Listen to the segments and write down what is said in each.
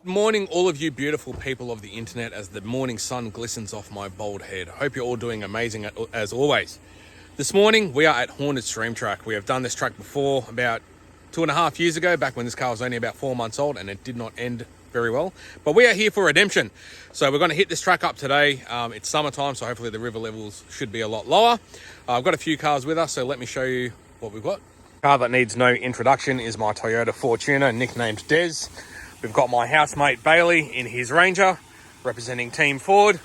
Morning, all of you beautiful people of the internet, as the morning sun glistens off my bald head. Hope you're all doing amazing as always. This morning we are at Haunted Stream Track. We have done this track before about 2.5 years ago, back when this car was only about 4 months old, and it did not end very well. But we are here for redemption. So we're going to hit this track up today. It's summertime, so hopefully the river levels should be a lot lower. I've got a few cars with us, so let me show you what we've got. Car that needs no introduction is my Toyota Fortuner, nicknamed Des. We've got my housemate Bailey in his Ranger, representing Team Ford.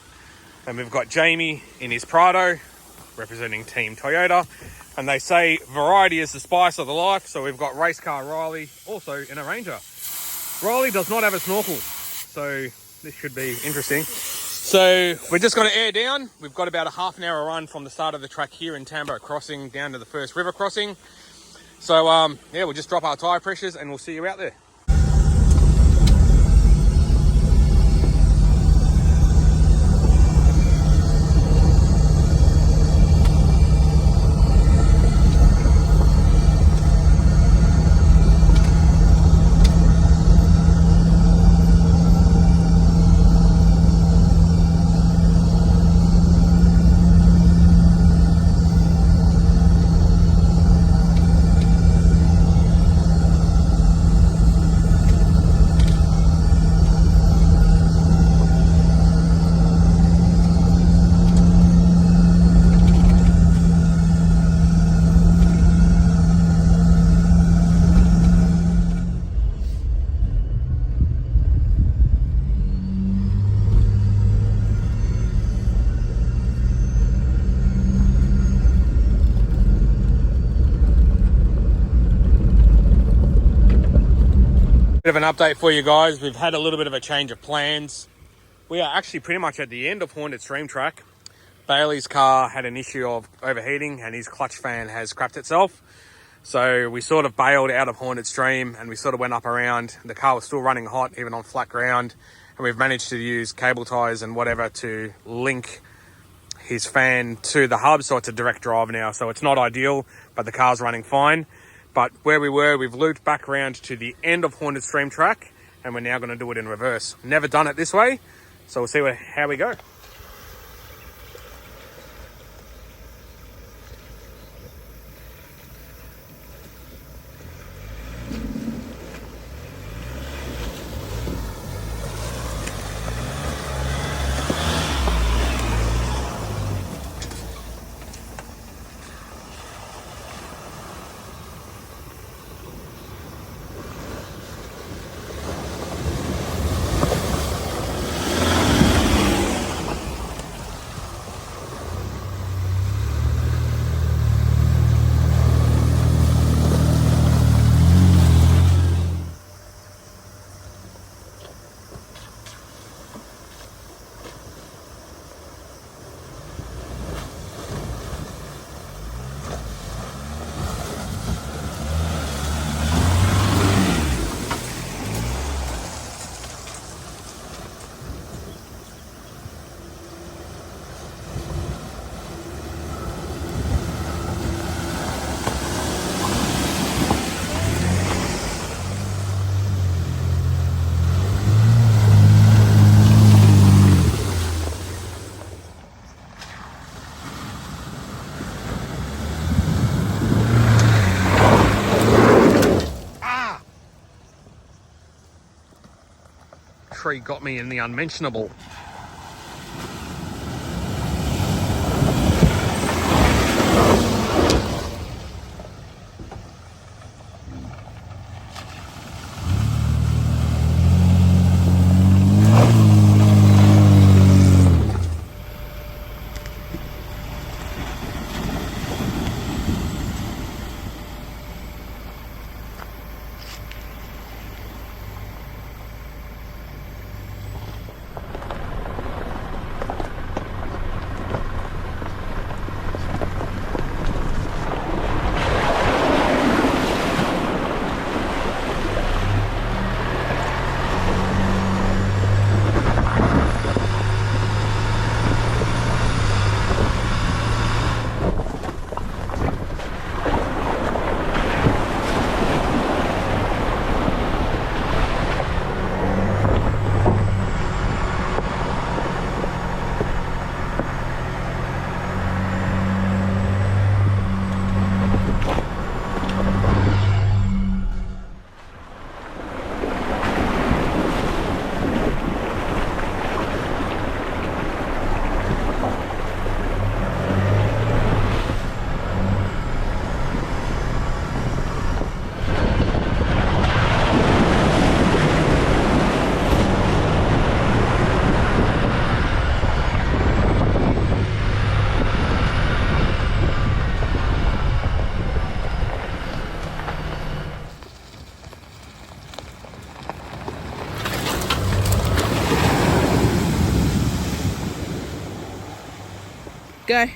And we've got Jamie in his Prado, representing Team Toyota. And they say variety is the spice of the life. So we've got race car Riley also in a Ranger. Riley does not have a snorkel, so this should be interesting. So we're just going to air down. We've got about a half an hour run from the start of the track here in Tambo Crossing down to the first river crossing. So yeah, we'll just drop our tyre pressures and we'll see you out there. Bit of an update for you guys. We've had a little bit of a change of plans. We are actually pretty much at the end of Haunted Stream Track. Bailey's car had an issue of overheating and his clutch fan has crapped itself. So we sort of bailed out of Haunted Stream and we sort of went up around. The car was still running hot, even on flat ground. And we've managed to use cable ties and whatever to link his fan to the hub. So it's a direct drive now. So it's not ideal, but the car's running fine. But where we were, we've looped back around to the end of Haunted Stream Track, and we're now going to do it in reverse. Never done it this way, so we'll see how we go. Tree got me in the unmentionable. Go.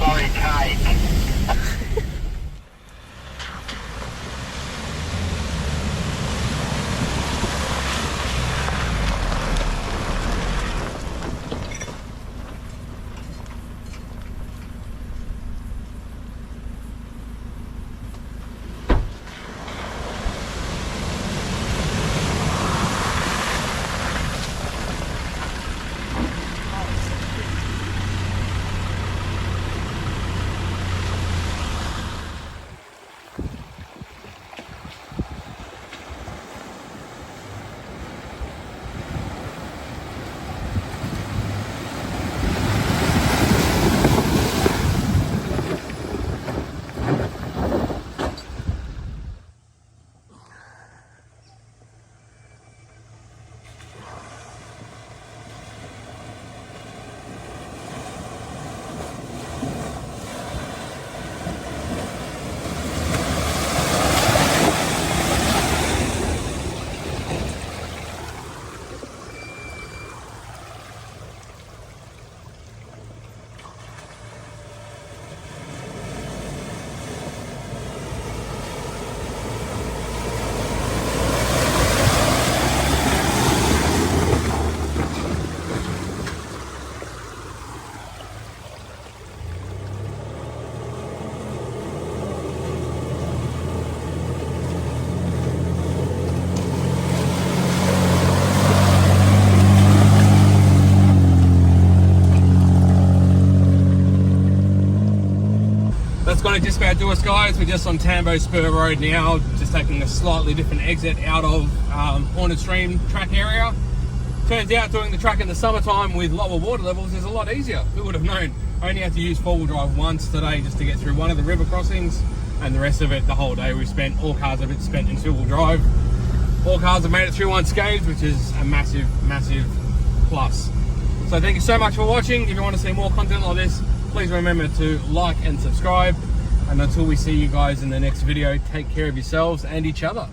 Sorry, cake. That's going to just about do us, guys. We're just on Tambo Spur Road now, just taking a slightly different exit out of Haunted Stream track area. Turns out doing the track in the summertime with lower water levels is a lot easier. Who would have known? I only had to use four-wheel drive once today just to get through one of the river crossings, and the rest of it, the whole day, all cars have been spent in two-wheel drive. All cars have made it through unscathed, which is a massive, massive plus. So thank you so much for watching. If you want to see more content like this, please remember to like and subscribe. And until we see you guys in the next video, take care of yourselves and each other.